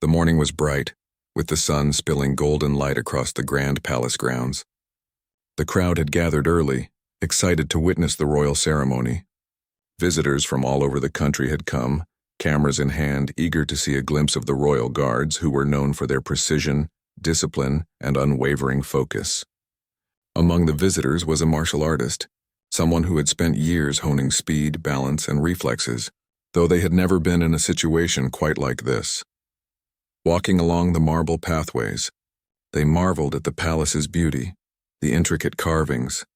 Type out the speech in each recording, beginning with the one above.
The morning was bright, with the sun spilling golden light across the grand palace grounds. The crowd had gathered early, excited to witness the royal ceremony. Visitors from all over the country had come, cameras in hand, eager to see a glimpse of the royal guards who were known for their precision, discipline, and unwavering focus. Among the visitors was a martial artist, someone who had spent years honing speed, balance, and reflexes, though they had never been in a situation quite like this. Walking along the marble pathways, they marveled at the palace's beauty, the intricate carvings,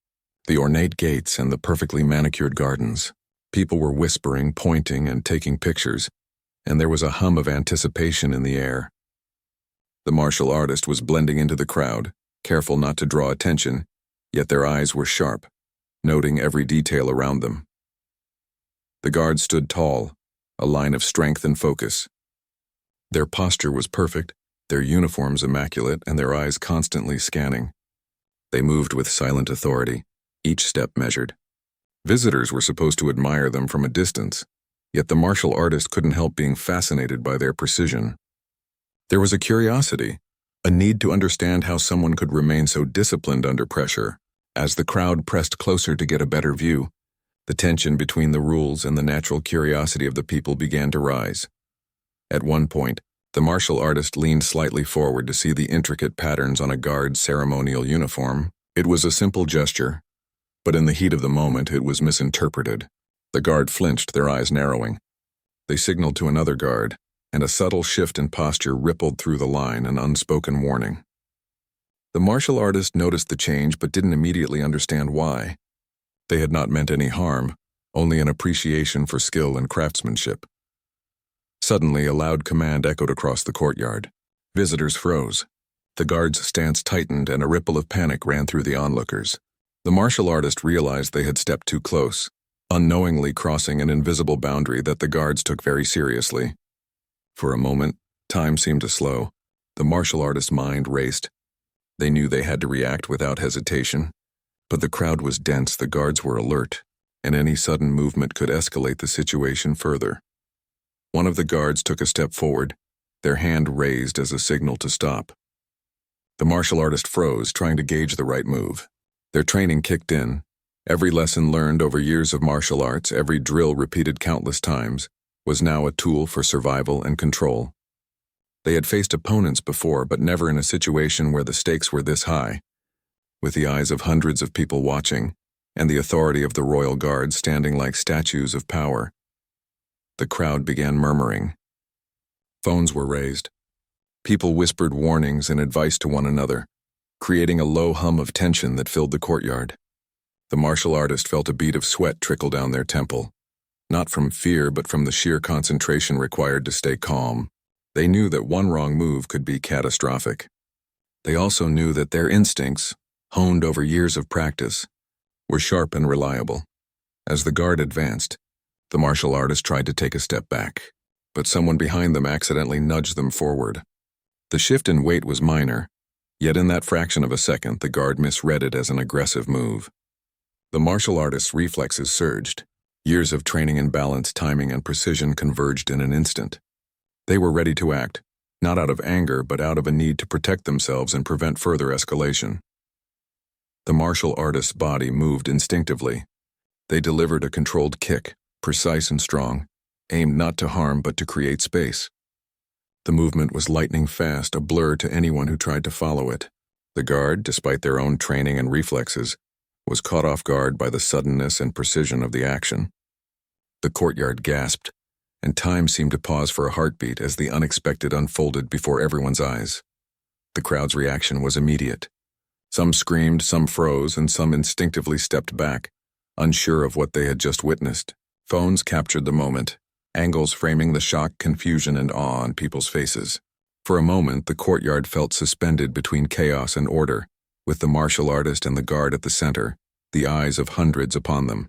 the ornate gates, and the perfectly manicured gardens. People were whispering, pointing, and taking pictures, and there was a hum of anticipation in the air. The martial artist was blending into the crowd, careful not to draw attention, yet their eyes were sharp, noting every detail around them. The guards stood tall, a line of strength and focus. Their posture was perfect, their uniforms immaculate, and their eyes constantly scanning. They moved with silent authority, each step measured. Visitors were supposed to admire them from a distance, yet the martial artist couldn't help being fascinated by their precision. There was a curiosity, a need to understand how someone could remain so disciplined under pressure. As the crowd pressed closer to get a better view, the tension between the rules and the natural curiosity of the people began to rise. At one point, the martial artist leaned slightly forward to see the intricate patterns on a guard's ceremonial uniform. It was a simple gesture, but in the heat of the moment it was misinterpreted. The guard flinched, their eyes narrowing. They signaled to another guard, and a subtle shift in posture rippled through the line, an unspoken warning. The martial artist noticed the change but didn't immediately understand why. They had not meant any harm, only an appreciation for skill and craftsmanship. Suddenly, a loud command echoed across the courtyard. Visitors froze. The guard's stance tightened and a ripple of panic ran through the onlookers. The martial artist realized they had stepped too close, unknowingly crossing an invisible boundary that the guards took very seriously. For a moment, time seemed to slow. The martial artist's mind raced. They knew they had to react without hesitation. But the crowd was dense, the guards were alert, and any sudden movement could escalate the situation further. One of the guards took a step forward, their hand raised as a signal to stop. The martial artist froze, trying to gauge the right move. Their training kicked in. Every lesson learned over years of martial arts, every drill repeated countless times, was now a tool for survival and control. They had faced opponents before, but never in a situation where the stakes were this high. With the eyes of hundreds of people watching, and the authority of the royal guard standing like statues of power, the crowd began murmuring. Phones were raised. People whispered warnings and advice to one another, creating a low hum of tension that filled the courtyard. The martial artist felt a bead of sweat trickle down their temple, not from fear but from the sheer concentration required to stay calm. They knew that one wrong move could be catastrophic. They also knew that their instincts, honed over years of practice, were sharp and reliable. As the guard advanced, the martial artist tried to take a step back, but someone behind them accidentally nudged them forward. The shift in weight was minor, yet in that fraction of a second, the guard misread it as an aggressive move. The martial artist's reflexes surged. Years of training in balance, timing, and precision converged in an instant. They were ready to act, not out of anger, but out of a need to protect themselves and prevent further escalation. The martial artist's body moved instinctively. They delivered a controlled kick, precise and strong, aimed not to harm but to create space. The movement was lightning fast, a blur to anyone who tried to follow it. The guard, despite their own training and reflexes, was caught off guard by the suddenness and precision of the action. The courtyard gasped, and time seemed to pause for a heartbeat as the unexpected unfolded before everyone's eyes. The crowd's reaction was immediate. Some screamed, some froze, and some instinctively stepped back, unsure of what they had just witnessed. Phones captured the moment, angles framing the shock, confusion, and awe on people's faces. For a moment, the courtyard felt suspended between chaos and order, with the martial artist and the guard at the center, the eyes of hundreds upon them.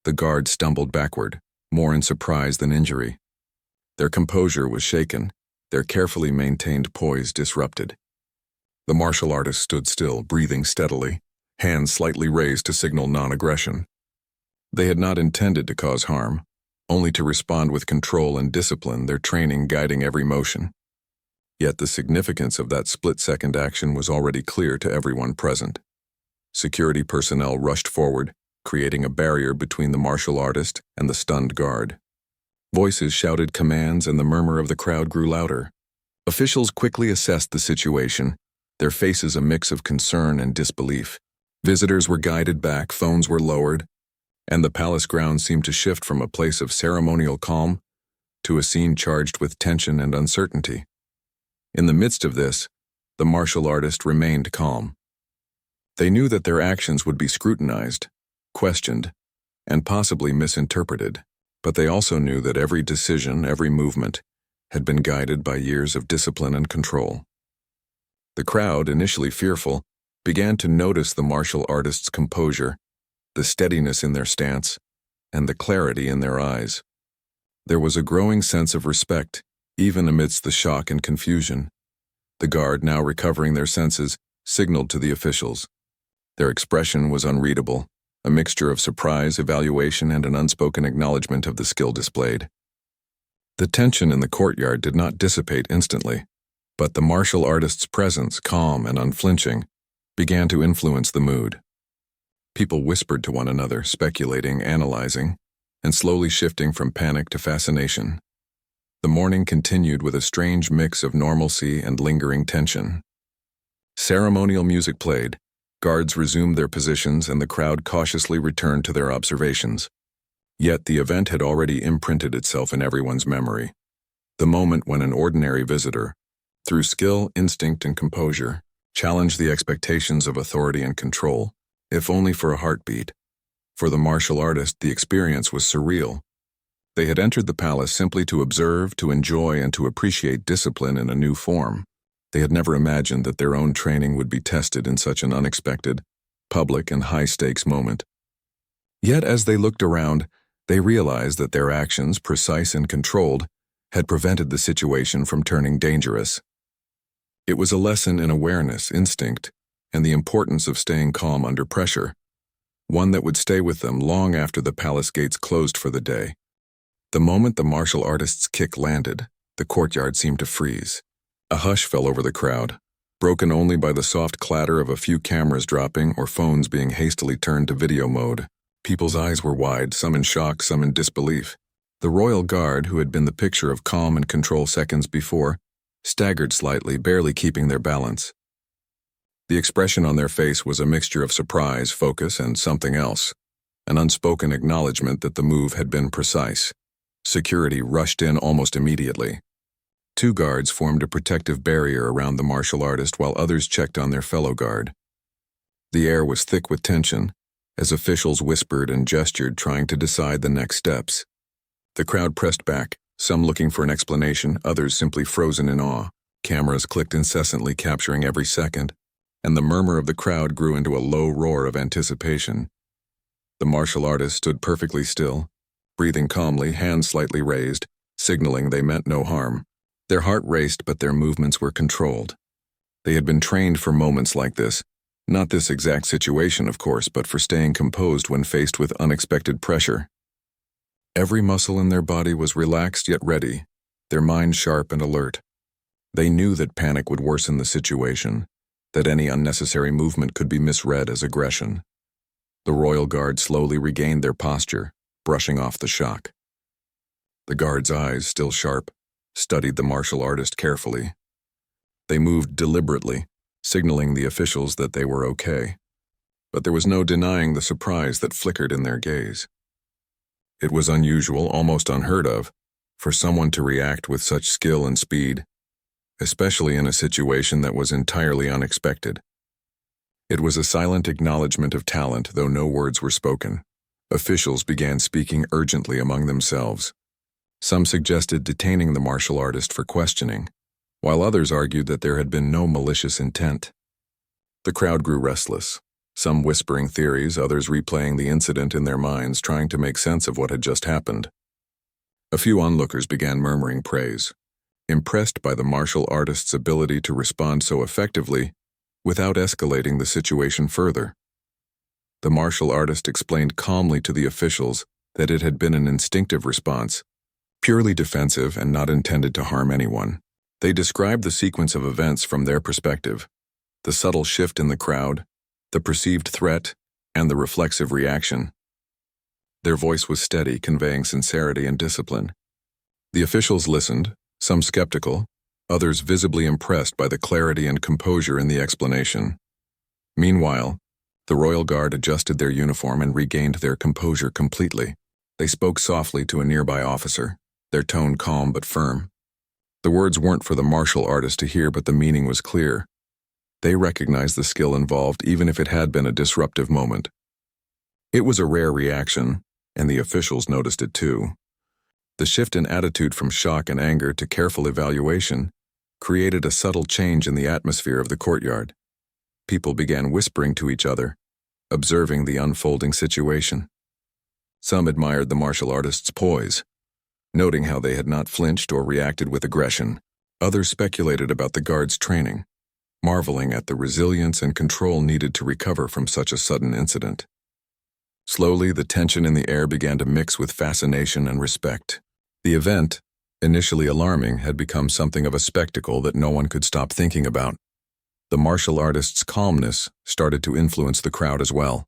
The guard stumbled backward, more in surprise than injury. Their composure was shaken, their carefully maintained poise disrupted. The martial artist stood still, breathing steadily, hands slightly raised to signal non-aggression. They had not intended to cause harm, only to respond with control and discipline, their training guiding every motion. Yet the significance of that split-second action was already clear to everyone present. Security personnel rushed forward, creating a barrier between the martial artist and the stunned guard. Voices shouted commands and the murmur of the crowd grew louder. Officials quickly assessed the situation, their faces a mix of concern and disbelief. Visitors were guided back, phones were lowered, and the palace grounds seemed to shift from a place of ceremonial calm to a scene charged with tension and uncertainty. In the midst of this, the martial artist remained calm. They knew that their actions would be scrutinized, questioned, and possibly misinterpreted, but they also knew that every decision, every movement, had been guided by years of discipline and control. The crowd, initially fearful, began to notice the martial artist's composure, the steadiness in their stance, and the clarity in their eyes. There was a growing sense of respect, even amidst the shock and confusion. The guard, now recovering their senses, signaled to the officials. Their expression was unreadable, a mixture of surprise, evaluation, and an unspoken acknowledgement of the skill displayed. The tension in the courtyard did not dissipate instantly, but the martial artist's presence, calm and unflinching, began to influence the mood. People whispered to one another, speculating, analyzing, and slowly shifting from panic to fascination. The morning continued with a strange mix of normalcy and lingering tension. Ceremonial music played, guards resumed their positions, and the crowd cautiously returned to their observations. Yet the event had already imprinted itself in everyone's memory. The moment when an ordinary visitor, through skill, instinct, and composure, challenged the expectations of authority and control, if only for a heartbeat. For the martial artist, the experience was surreal. They had entered the palace simply to observe, to enjoy, and to appreciate discipline in a new form. They had never imagined that their own training would be tested in such an unexpected, public, and high-stakes moment. Yet as they looked around, they realized that their actions, precise and controlled, had prevented the situation from turning dangerous. It was a lesson in awareness, instinct, and the importance of staying calm under pressure, one that would stay with them long after the palace gates closed for the day. The moment the martial artist's kick landed, the courtyard seemed to freeze. A hush fell over the crowd, broken only by the soft clatter of a few cameras dropping or phones being hastily turned to video mode. People's eyes were wide, some in shock, some in disbelief. The royal guard, who had been the picture of calm and control seconds before, staggered slightly, barely keeping their balance. The expression on their face was a mixture of surprise, focus, and something else, an unspoken acknowledgement that the move had been precise. Security rushed in almost immediately. 2 guards formed a protective barrier around the martial artist while others checked on their fellow guard. The air was thick with tension, as officials whispered and gestured, trying to decide the next steps. The crowd pressed back, some looking for an explanation, others simply frozen in awe. Cameras clicked incessantly, capturing every second, and the murmur of the crowd grew into a low roar of anticipation. The martial artist stood perfectly still, breathing calmly, hands slightly raised, signaling they meant no harm. Their heart raced, but their movements were controlled. They had been trained for moments like this, not this exact situation, of course, but for staying composed when faced with unexpected pressure. Every muscle in their body was relaxed yet ready, their minds sharp and alert. They knew that panic would worsen the situation, that any unnecessary movement could be misread as aggression. The royal guard slowly regained their posture, brushing off the shock. The guard's eyes, still sharp, studied the martial artist carefully. They moved deliberately, signaling the officials that they were okay. But there was no denying the surprise that flickered in their gaze. It was unusual, almost unheard of, for someone to react with such skill and speed, especially in a situation that was entirely unexpected. It was a silent acknowledgement of talent, though no words were spoken. Officials began speaking urgently among themselves. Some suggested detaining the martial artist for questioning, while others argued that there had been no malicious intent. The crowd grew restless, some whispering theories, others replaying the incident in their minds, trying to make sense of what had just happened. A few onlookers began murmuring praise, impressed by the martial artist's ability to respond so effectively without escalating the situation further. The martial artist explained calmly to the officials that it had been an instinctive response, purely defensive and not intended to harm anyone. They described the sequence of events from their perspective, the subtle shift in the crowd, the perceived threat, and the reflexive reaction. Their voice was steady, conveying sincerity and discipline. The officials listened, some skeptical, others visibly impressed by the clarity and composure in the explanation. Meanwhile, the Royal Guard adjusted their uniform and regained their composure completely. They spoke softly to a nearby officer, their tone calm but firm. The words weren't for the martial artist to hear, but the meaning was clear. They recognized the skill involved, even if it had been a disruptive moment. It was a rare reaction, and the officials noticed it too. The shift in attitude from shock and anger to careful evaluation created a subtle change in the atmosphere of the courtyard. People began whispering to each other, observing the unfolding situation. Some admired the martial artist's poise, noting how they had not flinched or reacted with aggression. Others speculated about the guard's training, marveling at the resilience and control needed to recover from such a sudden incident. Slowly, the tension in the air began to mix with fascination and respect. The event, initially alarming, had become something of a spectacle that no one could stop thinking about. The martial artist's calmness started to influence the crowd as well.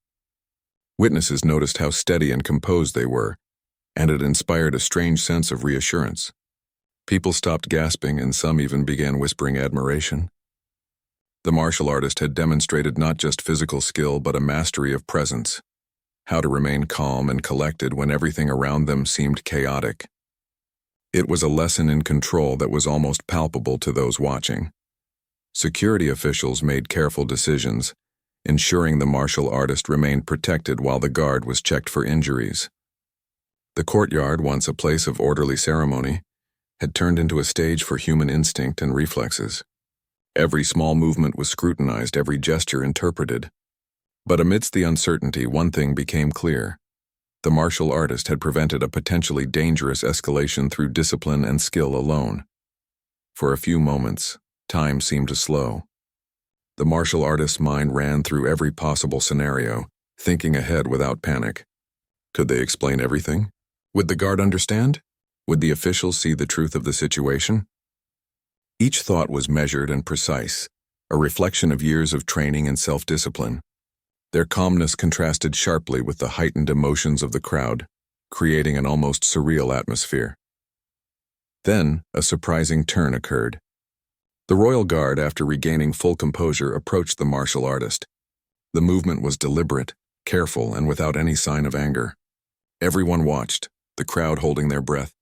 Witnesses noticed how steady and composed they were, and it inspired a strange sense of reassurance. People stopped gasping, and some even began whispering admiration. The martial artist had demonstrated not just physical skill but a mastery of presence, how to remain calm and collected when everything around them seemed chaotic. It was a lesson in control that was almost palpable to those watching. Security officials made careful decisions, ensuring the martial artist remained protected while the guard was checked for injuries. The courtyard, once a place of orderly ceremony, had turned into a stage for human instinct and reflexes. Every small movement was scrutinized, every gesture interpreted. But amidst the uncertainty, one thing became clear. The martial artist had prevented a potentially dangerous escalation through discipline and skill alone. For a few moments, time seemed to slow. The martial artist's mind ran through every possible scenario, thinking ahead without panic. Could they explain everything? Would the guard understand? Would the officials see the truth of the situation? Each thought was measured and precise, a reflection of years of training and self-discipline. Their calmness contrasted sharply with the heightened emotions of the crowd, creating an almost surreal atmosphere. Then, a surprising turn occurred. The Royal Guard, after regaining full composure, approached the martial artist. The movement was deliberate, careful, and without any sign of anger. Everyone watched, the crowd holding their breath.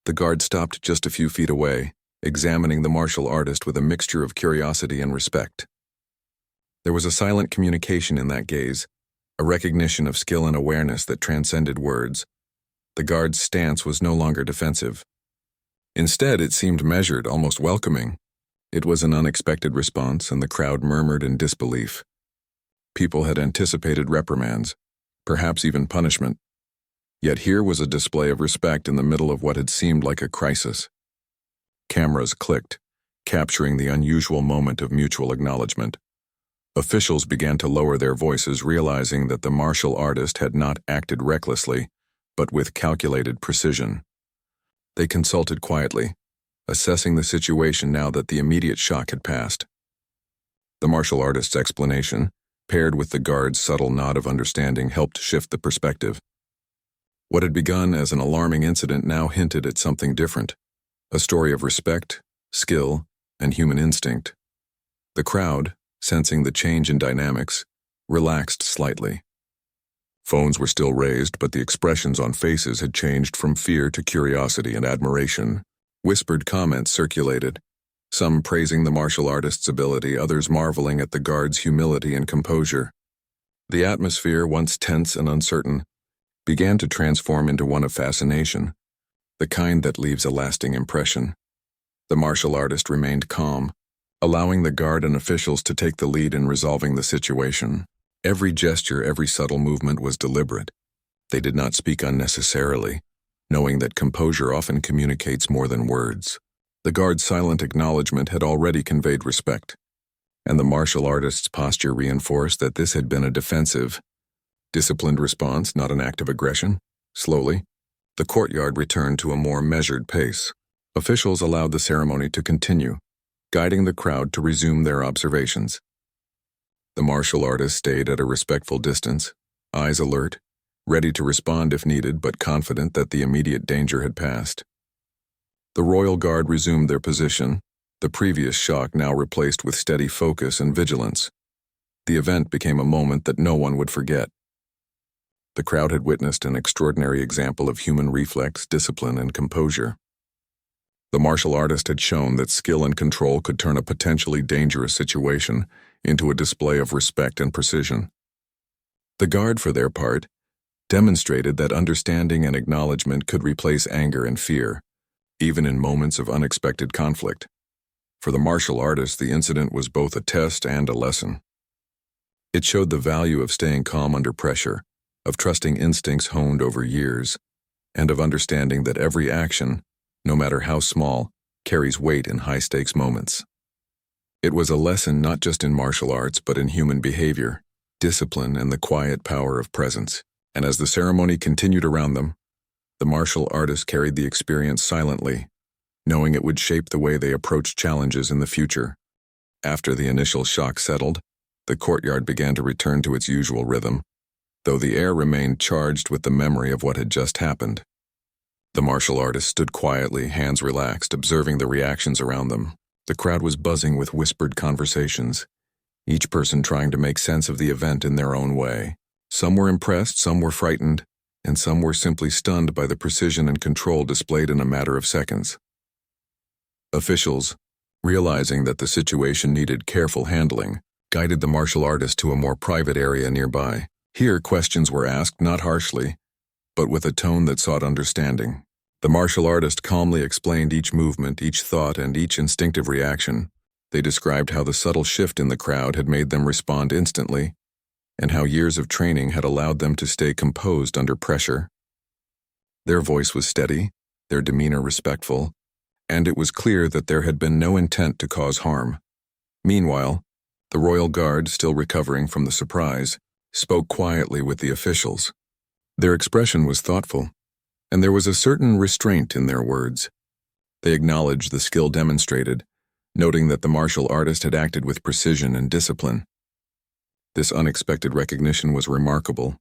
The guard stopped just a few feet away, examining the martial artist with a mixture of curiosity and respect. There was a silent communication in that gaze, a recognition of skill and awareness that transcended words. The guard's stance was no longer defensive. Instead, it seemed measured, almost welcoming. It was an unexpected response, and the crowd murmured in disbelief. People had anticipated reprimands, perhaps even punishment. Yet here was a display of respect in the middle of what had seemed like a crisis. Cameras clicked, capturing the unusual moment of mutual acknowledgement. Officials began to lower their voices, realizing that the martial artist had not acted recklessly, but with calculated precision. They consulted quietly, assessing the situation now that the immediate shock had passed. The martial artist's explanation, paired with the guard's subtle nod of understanding, helped shift the perspective. What had begun as an alarming incident now hinted at something different, a story of respect, skill, and human instinct. The crowd, sensing the change in dynamics, relaxed slightly. Phones were still raised, but the expressions on faces had changed from fear to curiosity and admiration. Whispered comments circulated, some praising the martial artist's ability, others marveling at the guard's humility and composure. The atmosphere, once tense and uncertain, began to transform into one of fascination, the kind that leaves a lasting impression. The martial artist remained calm, allowing the guard and officials to take the lead in resolving the situation. Every gesture, every subtle movement was deliberate. They did not speak unnecessarily, knowing that composure often communicates more than words. The guard's silent acknowledgement had already conveyed respect, and the martial artist's posture reinforced that this had been a defensive, disciplined response, not an act of aggression. Slowly, the courtyard returned to a more measured pace. Officials allowed the ceremony to continue, guiding the crowd to resume their observations. The martial artist stayed at a respectful distance, eyes alert, ready to respond if needed but confident that the immediate danger had passed. The royal guard resumed their position, the previous shock now replaced with steady focus and vigilance. The event became a moment that no one would forget. The crowd had witnessed an extraordinary example of human reflex, discipline, and composure. The martial artist had shown that skill and control could turn a potentially dangerous situation into a display of respect and precision. The guard, for their part, demonstrated that understanding and acknowledgement could replace anger and fear, even in moments of unexpected conflict. For the martial artist, the incident was both a test and a lesson. It showed the value of staying calm under pressure, of trusting instincts honed over years, and of understanding that every action, no matter how small, carries weight in high-stakes moments. It was a lesson not just in martial arts but in human behavior, discipline, and the quiet power of presence. And as the ceremony continued around them, the martial artist carried the experience silently, knowing it would shape the way they approached challenges in the future. After the initial shock settled, the courtyard began to return to its usual rhythm, though the air remained charged with the memory of what had just happened. The martial artist stood quietly, hands relaxed, observing the reactions around them. The crowd was buzzing with whispered conversations, each person trying to make sense of the event in their own way. Some were impressed, some were frightened, and some were simply stunned by the precision and control displayed in a matter of seconds. Officials, realizing that the situation needed careful handling, guided the martial artist to a more private area nearby. Here, questions were asked not harshly, but with a tone that sought understanding. The martial artist calmly explained each movement, each thought, and each instinctive reaction. They described how the subtle shift in the crowd had made them respond instantly, and how years of training had allowed them to stay composed under pressure. Their voice was steady, their demeanor respectful, and it was clear that there had been no intent to cause harm. Meanwhile, the royal guard, still recovering from the surprise, spoke quietly with the officials. Their expression was thoughtful, and there was a certain restraint in their words. They acknowledged the skill demonstrated, noting that the martial artist had acted with precision and discipline. This unexpected recognition was remarkable.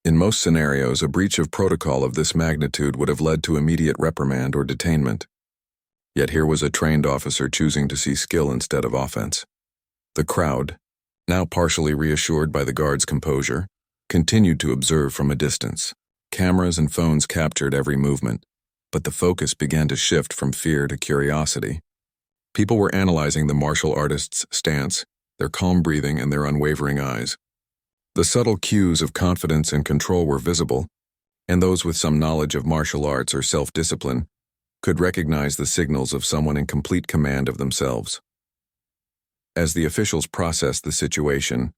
In most scenarios, a breach of protocol of this magnitude would have led to immediate reprimand or detainment. Yet here was a trained officer choosing to see skill instead of offense. The crowd, now partially reassured by the guard's composure, continued to observe from a distance. Cameras and phones captured every movement, but the focus began to shift from fear to curiosity. People were analyzing the martial artist's stance, their calm breathing, and their unwavering eyes. The subtle cues of confidence and control were visible, and those with some knowledge of martial arts or self-discipline could recognize the signals of someone in complete command of themselves. As the officials processed the situation,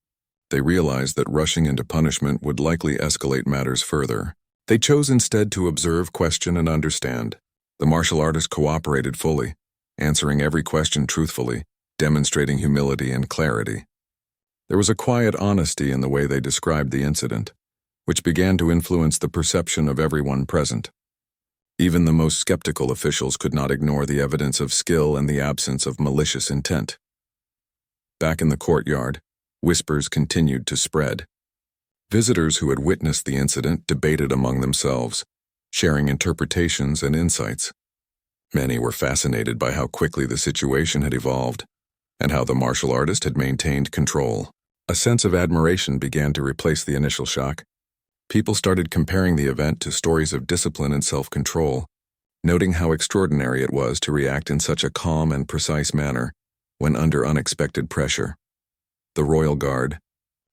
they realized that rushing into punishment would likely escalate matters further. They chose instead to observe, question, and understand. The martial artist cooperated fully, answering every question truthfully, demonstrating humility and clarity. There was a quiet honesty in the way they described the incident, which began to influence the perception of everyone present. Even the most skeptical officials could not ignore the evidence of skill and the absence of malicious intent. Back in the courtyard, whispers continued to spread. Visitors who had witnessed the incident debated among themselves, sharing interpretations and insights. Many were fascinated by how quickly the situation had evolved, and how the martial artist had maintained control. A sense of admiration began to replace the initial shock. People started comparing the event to stories of discipline and self-control, noting how extraordinary it was to react in such a calm and precise manner when under unexpected pressure. The royal guard,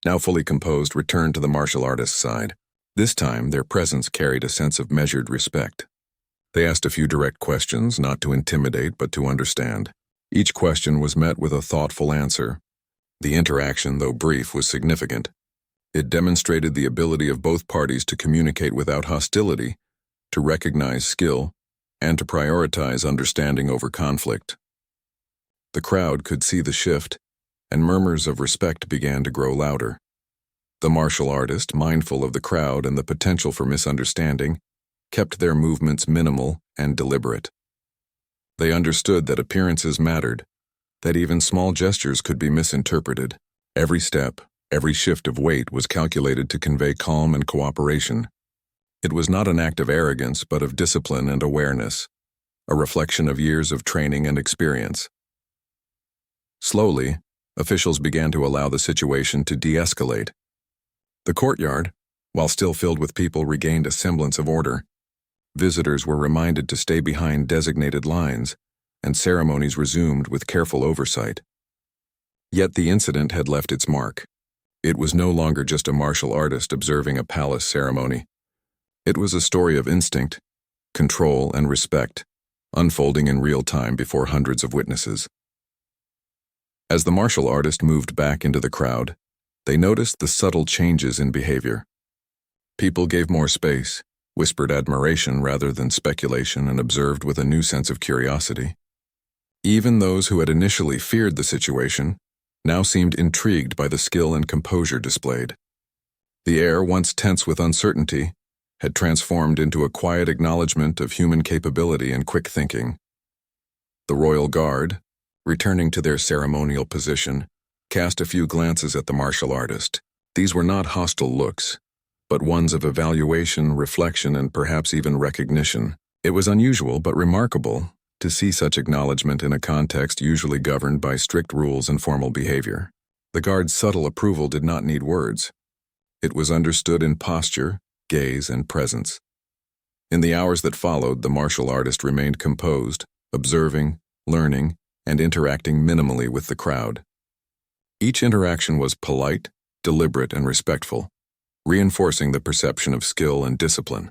now fully composed, returned to the martial artist's side. This time, their presence carried a sense of measured respect. They asked a few direct questions, not to intimidate but to understand. Each question was met with a thoughtful answer. The interaction, though brief, was significant. It demonstrated the ability of both parties to communicate without hostility, to recognize skill, and to prioritize understanding over conflict. The crowd could see the shift, and murmurs of respect began to grow louder. The martial artist, mindful of the crowd and the potential for misunderstanding, kept their movements minimal and deliberate. They understood that appearances mattered, that even small gestures could be misinterpreted. Every step, every shift of weight was calculated to convey calm and cooperation. It was not an act of arrogance, but of discipline and awareness, a reflection of years of training and experience. Slowly, officials began to allow the situation to de-escalate. The courtyard, while still filled with people, regained a semblance of order. Visitors were reminded to stay behind designated lines, and ceremonies resumed with careful oversight. Yet the incident had left its mark. It was no longer just a martial artist observing a palace ceremony. It was a story of instinct, control, and respect, unfolding in real time before hundreds of witnesses. As the martial artist moved back into the crowd, they noticed the subtle changes in behavior. People gave more space, whispered admiration rather than speculation, and observed with a new sense of curiosity. Even those who had initially feared the situation now seemed intrigued by the skill and composure displayed. The air, once tense with uncertainty, had transformed into a quiet acknowledgement of human capability and quick thinking. The royal guard, returning to their ceremonial position, cast a few glances at the martial artist. These were not hostile looks, but ones of evaluation, reflection, and perhaps even recognition. It was unusual but remarkable to see such acknowledgement in a context usually governed by strict rules and formal behavior. The guard's subtle approval did not need words. It was understood in posture, gaze, and presence. In the hours that followed, the martial artist remained composed, observing, learning, and interacting minimally with the crowd. Each interaction was polite, deliberate, and respectful, reinforcing the perception of skill and discipline.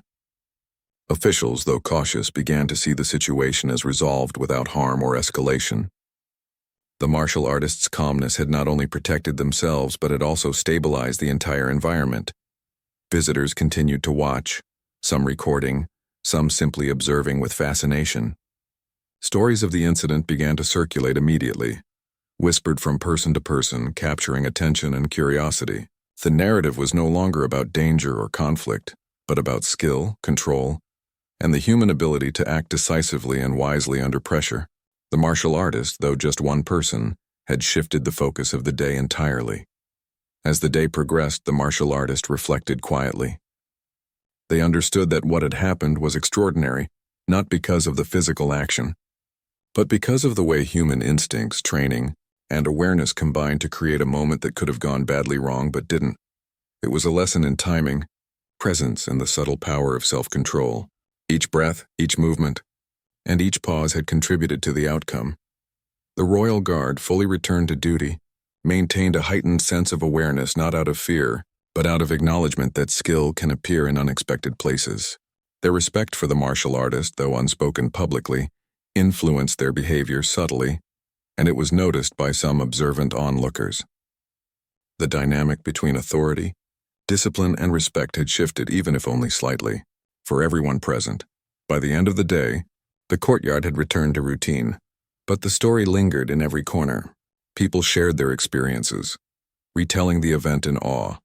Officials, though cautious, began to see the situation as resolved without harm or escalation. The martial artist's calmness had not only protected themselves, but had also stabilized the entire environment. Visitors continued to watch, some recording, some simply observing with fascination. Stories of the incident began to circulate immediately, whispered from person to person, capturing attention and curiosity. The narrative was no longer about danger or conflict, but about skill, control, and the human ability to act decisively and wisely under pressure. The martial artist, though just one person, had shifted the focus of the day entirely. As the day progressed, the martial artist reflected quietly. They understood that what had happened was extraordinary, not because of the physical action, but because of the way human instincts, training, and awareness combined to create a moment that could have gone badly wrong but didn't. It was a lesson in timing, presence, and the subtle power of self-control. Each breath, each movement, and each pause had contributed to the outcome. The royal guard, fully returned to duty, maintained a heightened sense of awareness not out of fear, but out of acknowledgement that skill can appear in unexpected places. Their respect for the martial artist, though unspoken publicly, influenced their behavior subtly, and it was noticed by some observant onlookers. The dynamic between authority, discipline, and respect had shifted, even if only slightly, for everyone present. By the end of the day, the courtyard had returned to routine, but the story lingered in every corner. People shared their experiences, retelling the event in awe,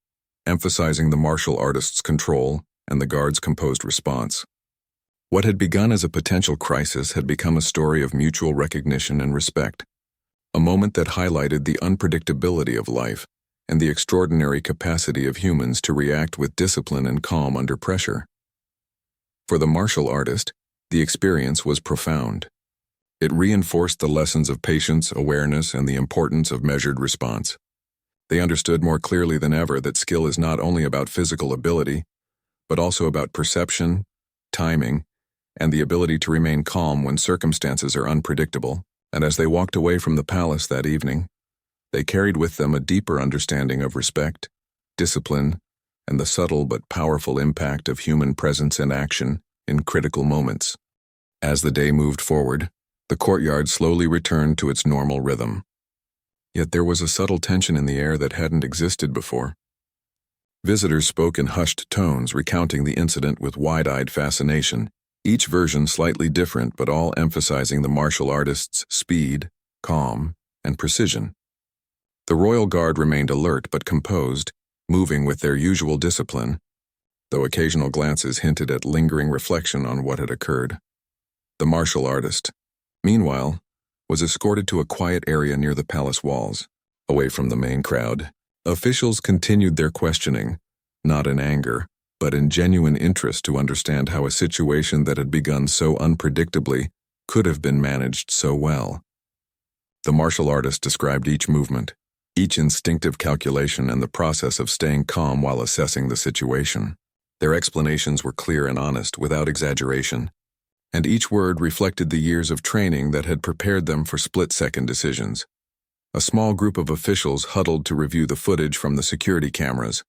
emphasizing the martial artist's control and the guard's composed response. What had begun as a potential crisis had become a story of mutual recognition and respect, a moment that highlighted the unpredictability of life and the extraordinary capacity of humans to react with discipline and calm under pressure. For the martial artist, the experience was profound. It reinforced the lessons of patience, awareness, and the importance of measured response. They understood more clearly than ever that skill is not only about physical ability, but also about perception, timing, and the ability to remain calm when circumstances are unpredictable. And as they walked away from the palace that evening, they carried with them a deeper understanding of respect, discipline, and the subtle but powerful impact of human presence and action in critical moments. As the day moved forward, the courtyard slowly returned to its normal rhythm. Yet there was a subtle tension in the air that hadn't existed before. Visitors spoke in hushed tones, recounting the incident with wide-eyed fascination, each version slightly different but all emphasizing the martial artist's speed, calm, and precision. The royal guard remained alert but composed, moving with their usual discipline, though occasional glances hinted at lingering reflection on what had occurred. The martial artist, Meanwhile, was escorted to a quiet area near the palace walls, away from the main crowd. Officials continued their questioning, not in anger, but in genuine interest to understand how a situation that had begun so unpredictably could have been managed so well. The martial artist described each movement, each instinctive calculation, and the process of staying calm while assessing the situation. Their explanations were clear and honest, without exaggeration, and each word reflected the years of training that had prepared them for split-second decisions. A small group of officials huddled to review the footage from the security cameras.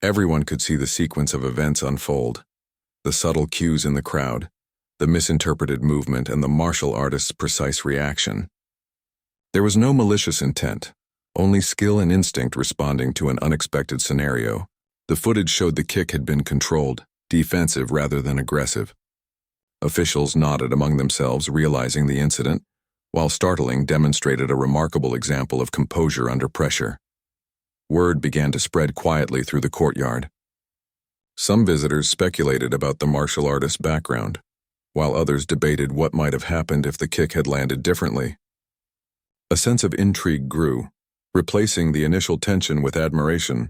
Everyone could see the sequence of events unfold, the subtle cues in the crowd, the misinterpreted movement, and the martial artist's precise reaction. There was no malicious intent, only skill and instinct responding to an unexpected scenario. The footage showed the kick had been controlled, defensive rather than aggressive. Officials nodded among themselves, realizing the incident, while startling demonstrated a remarkable example of composure under pressure. Word began to spread quietly through the courtyard. Some visitors speculated about the martial artist's background, while others debated what might have happened if the kick had landed differently. A sense of intrigue grew, replacing the initial tension with admiration.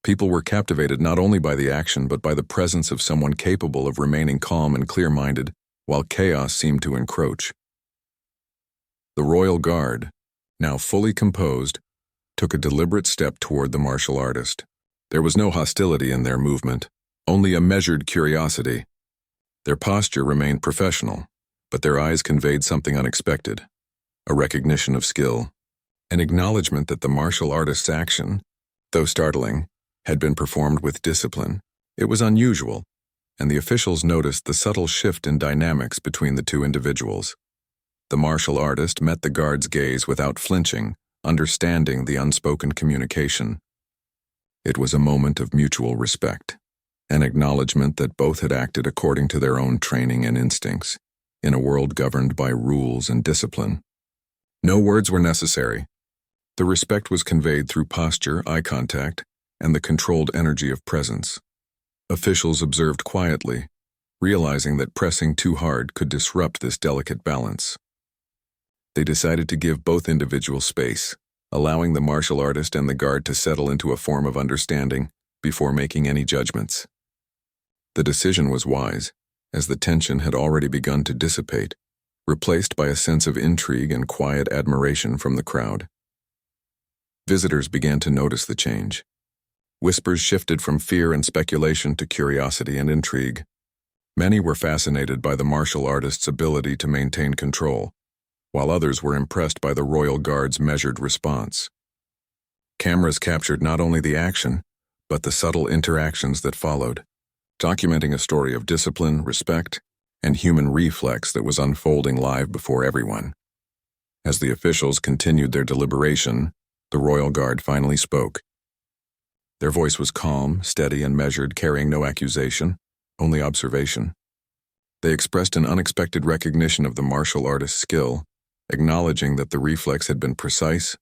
People were captivated not only by the action but by the presence of someone capable of remaining calm and clear-minded while chaos seemed to encroach. The royal guard, now fully composed, took a deliberate step toward the martial artist. There was no hostility in their movement, only a measured curiosity. Their posture remained professional, but their eyes conveyed something unexpected, a recognition of skill, an acknowledgement that the martial artist's action, though startling, had been performed with discipline. It was unusual, and the officials noticed the subtle shift in dynamics between the two individuals. The martial artist met the guard's gaze without flinching, understanding the unspoken communication. It was a moment of mutual respect, an acknowledgement that both had acted according to their own training and instincts, in a world governed by rules and discipline. No words were necessary. The respect was conveyed through posture, eye contact, and the controlled energy of presence. Officials observed quietly, realizing that pressing too hard could disrupt this delicate balance. They decided to give both individuals space, allowing the martial artist and the guard to settle into a form of understanding before making any judgments. The decision was wise, as the tension had already begun to dissipate, replaced by a sense of intrigue and quiet admiration from the crowd. Visitors began to notice the change. Whispers shifted from fear and speculation to curiosity and intrigue. Many were fascinated by the martial artist's ability to maintain control, while others were impressed by the royal guard's measured response. Cameras captured not only the action, but the subtle interactions that followed, documenting a story of discipline, respect, and human reflex that was unfolding live before everyone. As the officials continued their deliberation, the royal guard finally spoke. Their voice was calm, steady, and measured, carrying no accusation, only observation. They expressed an unexpected recognition of the martial artist's skill, acknowledging that the reflex had been precise,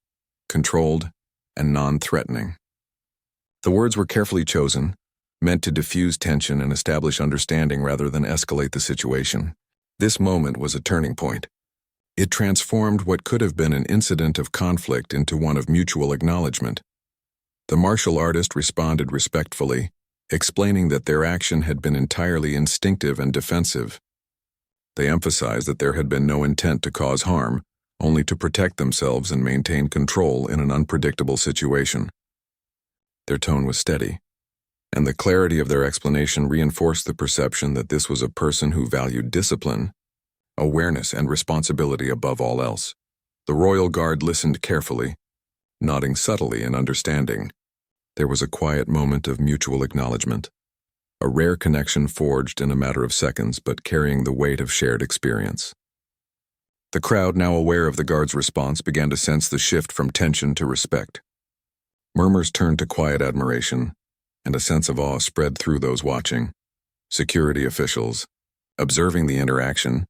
controlled, and non-threatening. The words were carefully chosen, meant to diffuse tension and establish understanding rather than escalate the situation. This moment was a turning point. It transformed what could have been an incident of conflict into one of mutual acknowledgement. The martial artist responded respectfully, explaining that their action had been entirely instinctive and defensive. They emphasized that there had been no intent to cause harm, only to protect themselves and maintain control in an unpredictable situation. Their tone was steady, and the clarity of their explanation reinforced the perception that this was a person who valued discipline, awareness, and responsibility above all else. The royal guard listened carefully, nodding subtly in understanding. There was a quiet moment of mutual acknowledgement, a rare connection forged in a matter of seconds but carrying the weight of shared experience. The crowd, now aware of the guard's response, began to sense the shift from tension to respect. Murmurs turned to quiet admiration, and a sense of awe spread through those watching. Security officials, observing the interaction,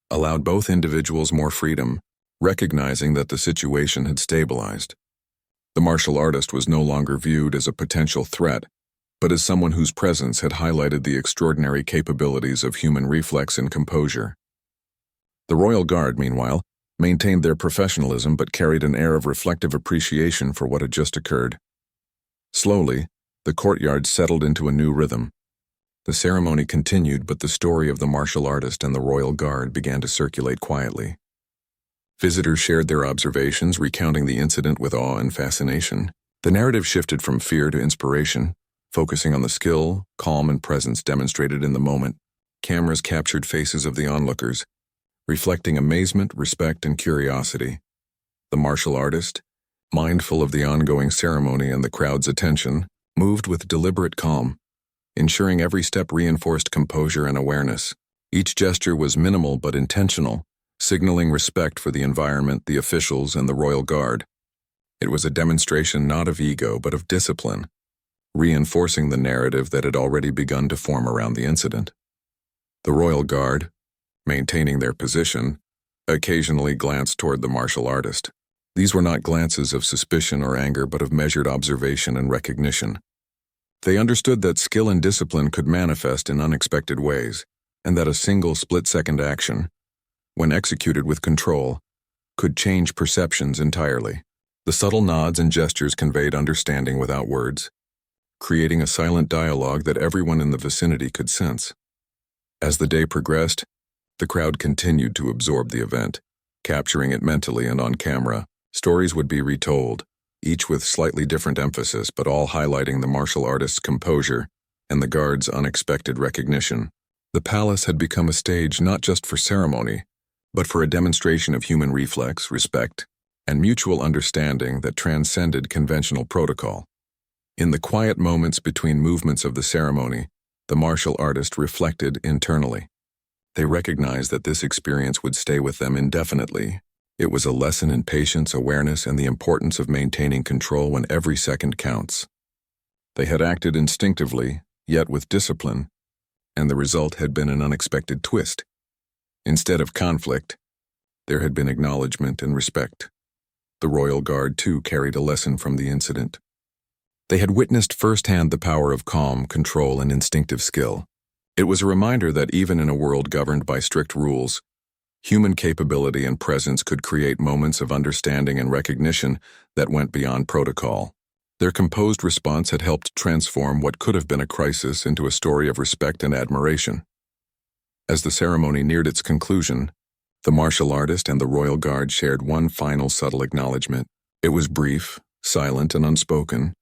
allowed both individuals more freedom, recognizing that the situation had stabilized. The martial artist was no longer viewed as a potential threat, but as someone whose presence had highlighted the extraordinary capabilities of human reflex and composure. The Royal Guard, meanwhile, maintained their professionalism but carried an air of reflective appreciation for what had just occurred. Slowly, the courtyard settled into a new rhythm. The ceremony continued, but the story of the martial artist and the Royal Guard began to circulate quietly. Visitors shared their observations, recounting the incident with awe and fascination. The narrative shifted from fear to inspiration, focusing on the skill, calm, and presence demonstrated in the moment. Cameras captured faces of the onlookers, reflecting amazement, respect, and curiosity. The martial artist, mindful of the ongoing ceremony and the crowd's attention, moved with deliberate calm, ensuring every step reinforced composure and awareness. Each gesture was minimal but intentional, signaling respect for the environment, the officials, and the Royal Guard. It was a demonstration not of ego but of discipline, reinforcing the narrative that had already begun to form around the incident. The Royal Guard, maintaining their position, occasionally glanced toward the martial artist. These were not glances of suspicion or anger but of measured observation and recognition. They understood that skill and discipline could manifest in unexpected ways, and that a single split-second action, when executed with control, could change perceptions entirely. The subtle nods and gestures conveyed understanding without words, creating a silent dialogue that everyone in the vicinity could sense. As the day progressed, the crowd continued to absorb the event, capturing it mentally and on camera. Stories would be retold, each with slightly different emphasis but all highlighting the martial artist's composure and the guard's unexpected recognition. The palace had become a stage not just for ceremony, but for a demonstration of human reflex, respect, and mutual understanding that transcended conventional protocol. In the quiet moments between movements of the ceremony, the martial artist reflected internally. They recognized that this experience would stay with them indefinitely. It was a lesson in patience, awareness, and the importance of maintaining control when every second counts. They had acted instinctively, yet with discipline, and the result had been an unexpected twist. Instead of conflict, there had been acknowledgement and respect. The Royal Guard, too, carried a lesson from the incident. They had witnessed firsthand the power of calm, control, and instinctive skill. It was a reminder that even in a world governed by strict rules, human capability and presence could create moments of understanding and recognition that went beyond protocol. Their composed response had helped transform what could have been a crisis into a story of respect and admiration. As the ceremony neared its conclusion, the martial artist and the Royal Guard shared one final subtle acknowledgement. It was brief, silent, and unspoken,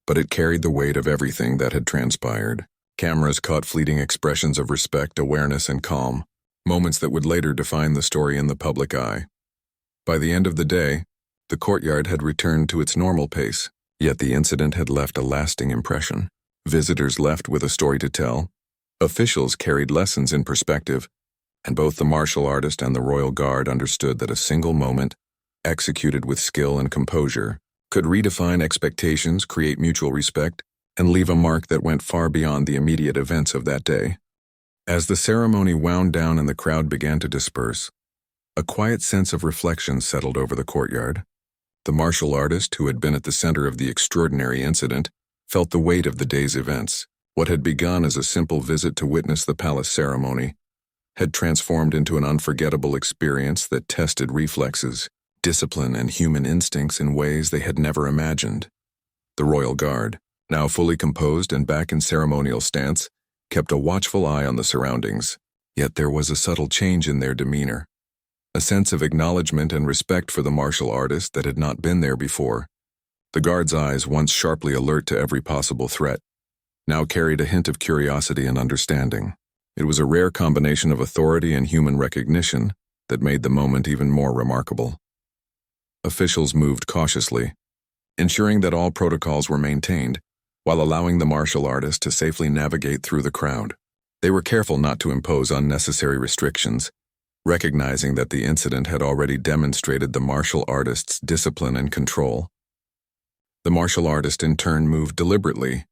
but it carried the weight of everything that had transpired. Cameras caught fleeting expressions of respect, awareness, and calm, moments that would later define the story in the public eye. By the end of the day, the courtyard had returned to its normal pace, yet the incident had left a lasting impression. Visitors left with a story to tell, officials carried lessons in perspective, and both the martial artist and the Royal Guard understood that a single moment, executed with skill and composure, could redefine expectations, create mutual respect, and leave a mark that went far beyond the immediate events of that day. As the ceremony wound down and the crowd began to disperse, a quiet sense of reflection settled over the courtyard. The martial artist, who had been at the center of the extraordinary incident, felt the weight of the day's events. What had begun as a simple visit to witness the palace ceremony had transformed into an unforgettable experience that tested reflexes, discipline, and human instincts in ways they had never imagined. The Royal Guard, now fully composed and back in ceremonial stance, kept a watchful eye on the surroundings, yet there was a subtle change in their demeanor, a sense of acknowledgement and respect for the martial artist that had not been there before. The guard's eyes, once sharply alert to every possible threat, now carried a hint of curiosity and understanding. It was a rare combination of authority and human recognition that made the moment even more remarkable. Officials moved cautiously, ensuring that all protocols were maintained, while allowing the martial artist to safely navigate through the crowd. They were careful not to impose unnecessary restrictions, recognizing that the incident had already demonstrated the martial artist's discipline and control. The martial artist in turn moved deliberately,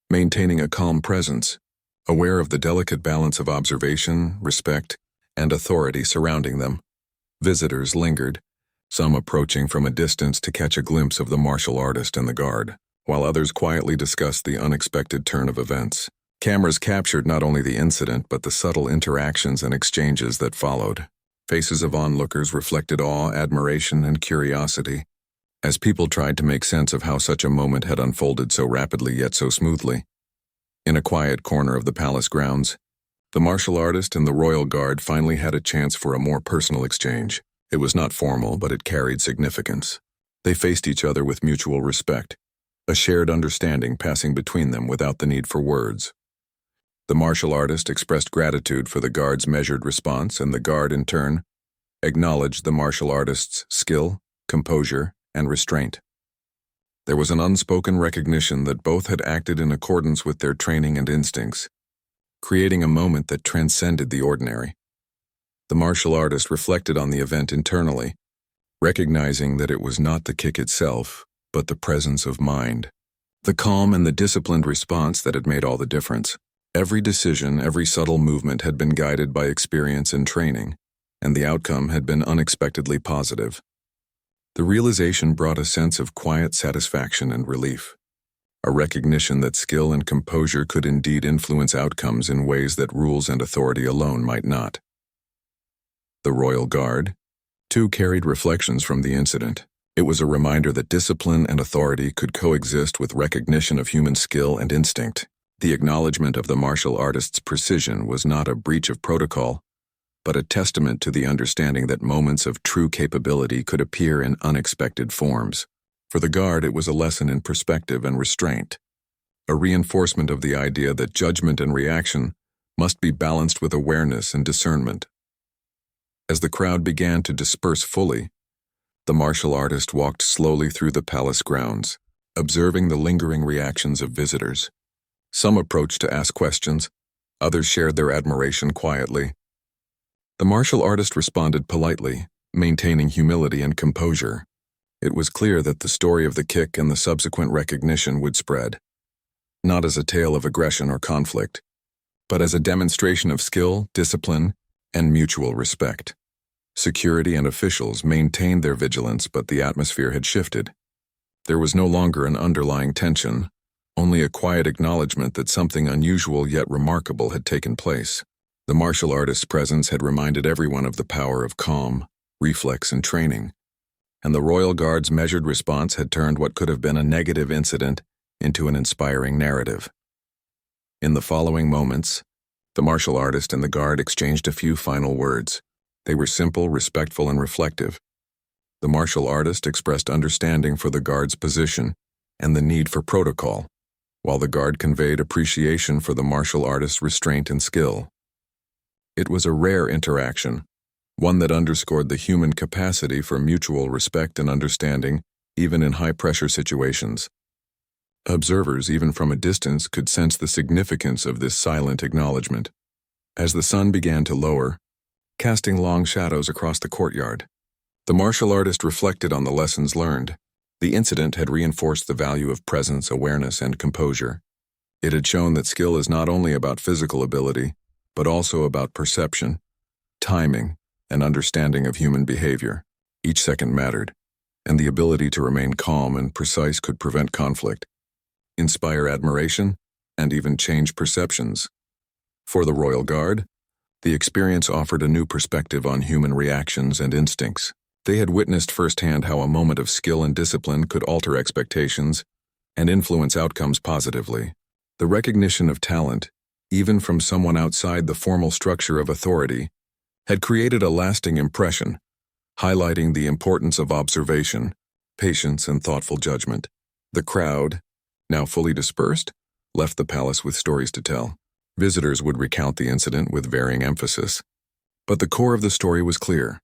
maintaining a calm presence, aware of the delicate balance of observation, respect, and authority surrounding them. Visitors lingered, some approaching from a distance to catch a glimpse of the martial artist and the guard, while others quietly discussed the unexpected turn of events. Cameras captured not only the incident but the subtle interactions and exchanges that followed. Faces of onlookers reflected awe, admiration, and curiosity, as people tried to make sense of how such a moment had unfolded so rapidly yet so smoothly. In a quiet corner of the palace grounds, the martial artist and the royal guard finally had a chance for a more personal exchange. It was not formal, but it carried significance. They faced each other with mutual respect, a shared understanding passing between them without the need for words. The martial artist expressed gratitude for the guard's measured response, and the guard, in turn, acknowledged the martial artist's skill, composure, and restraint. There was an unspoken recognition that both had acted in accordance with their training and instincts, creating a moment that transcended the ordinary. The martial artist reflected on the event internally, recognizing that it was not the kick itself, but the presence of mind, the calm and the disciplined response that had made all the difference. Every decision, every subtle movement had been guided by experience and training, and the outcome had been unexpectedly positive. The realization brought a sense of quiet satisfaction and relief, a recognition that skill and composure could indeed influence outcomes in ways that rules and authority alone might not. The Royal Guard, too, carried reflections from the incident. It was a reminder that discipline and authority could coexist with recognition of human skill and instinct. The acknowledgement of the martial artist's precision was not a breach of protocol, but a testament to the understanding that moments of true capability could appear in unexpected forms. For the guard, it was a lesson in perspective and restraint, a reinforcement of the idea that judgment and reaction must be balanced with awareness and discernment. As the crowd began to disperse fully, the martial artist walked slowly through the palace grounds, observing the lingering reactions of visitors. Some approached to ask questions, others shared their admiration quietly. The martial artist responded politely, maintaining humility and composure. It was clear that the story of the kick and the subsequent recognition would spread, not as a tale of aggression or conflict, but as a demonstration of skill, discipline, and mutual respect. Security and officials maintained their vigilance, but the atmosphere had shifted. There was no longer an underlying tension, only a quiet acknowledgement that something unusual yet remarkable had taken place. The martial artist's presence had reminded everyone of the power of calm, reflex, and training, and the Royal Guard's measured response had turned what could have been a negative incident into an inspiring narrative. In the following moments, the martial artist and the guard exchanged a few final words. They were simple, respectful, and reflective. The martial artist expressed understanding for the guard's position and the need for protocol, while the guard conveyed appreciation for the martial artist's restraint and skill. It was a rare interaction, one that underscored the human capacity for mutual respect and understanding, even in high-pressure situations. Observers, even from a distance, could sense the significance of this silent acknowledgement. As the sun began to lower, casting long shadows across the courtyard, the martial artist reflected on the lessons learned. The incident had reinforced the value of presence, awareness, and composure. It had shown that skill is not only about physical ability, but also about perception, timing, and understanding of human behavior. Each second mattered, and the ability to remain calm and precise could prevent conflict, inspire admiration, and even change perceptions. For the Royal Guard, the experience offered a new perspective on human reactions and instincts. They had witnessed firsthand how a moment of skill and discipline could alter expectations and influence outcomes positively. The recognition of talent, even from someone outside the formal structure of authority, had created a lasting impression, highlighting the importance of observation, patience, and thoughtful judgment. The crowd, now fully dispersed, left the palace with stories to tell. Visitors would recount the incident with varying emphasis, but the core of the story was clear.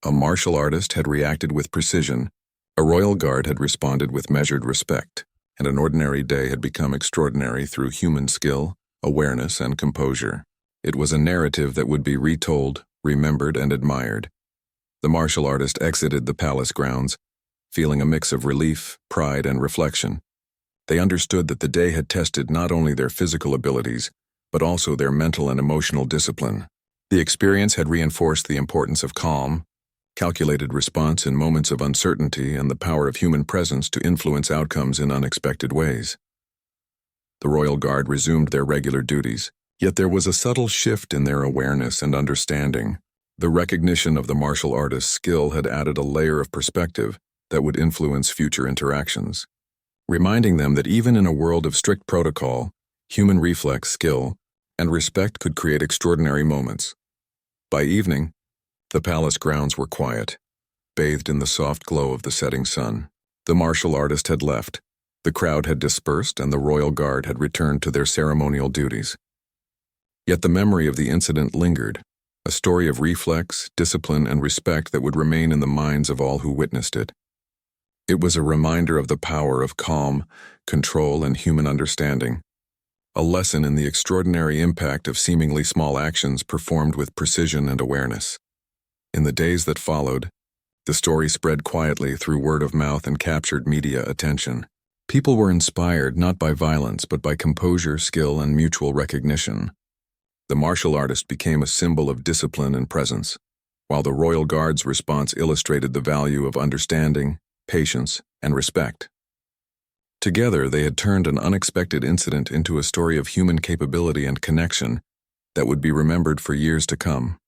A martial artist had reacted with precision, a royal guard had responded with measured respect, and an ordinary day had become extraordinary through human skill, awareness, and composure. It was a narrative that would be retold, remembered, and admired. The martial artist exited the palace grounds, feeling a mix of relief, pride, and reflection. They understood that the day had tested not only their physical abilities, but also their mental and emotional discipline. The experience had reinforced the importance of calm, calculated response in moments of uncertainty, and the power of human presence to influence outcomes in unexpected ways. The Royal Guard resumed their regular duties, yet there was a subtle shift in their awareness and understanding. The recognition of the martial artist's skill had added a layer of perspective that would influence future interactions, reminding them that even in a world of strict protocol, human reflex, skill, and respect could create extraordinary moments. By evening, the palace grounds were quiet, bathed in the soft glow of the setting sun. The martial artist had left, the crowd had dispersed, and the royal guard had returned to their ceremonial duties. Yet the memory of the incident lingered, a story of reflex, discipline, and respect that would remain in the minds of all who witnessed it. It was a reminder of the power of calm, control, and human understanding, a lesson in the extraordinary impact of seemingly small actions performed with precision and awareness. In the days that followed, the story spread quietly through word of mouth and captured media attention. People were inspired not by violence but by composure, skill, and mutual recognition. The martial artist became a symbol of discipline and presence, while the royal guard's response illustrated the value of understanding, patience, and respect. Together, they had turned an unexpected incident into a story of human capability and connection that would be remembered for years to come.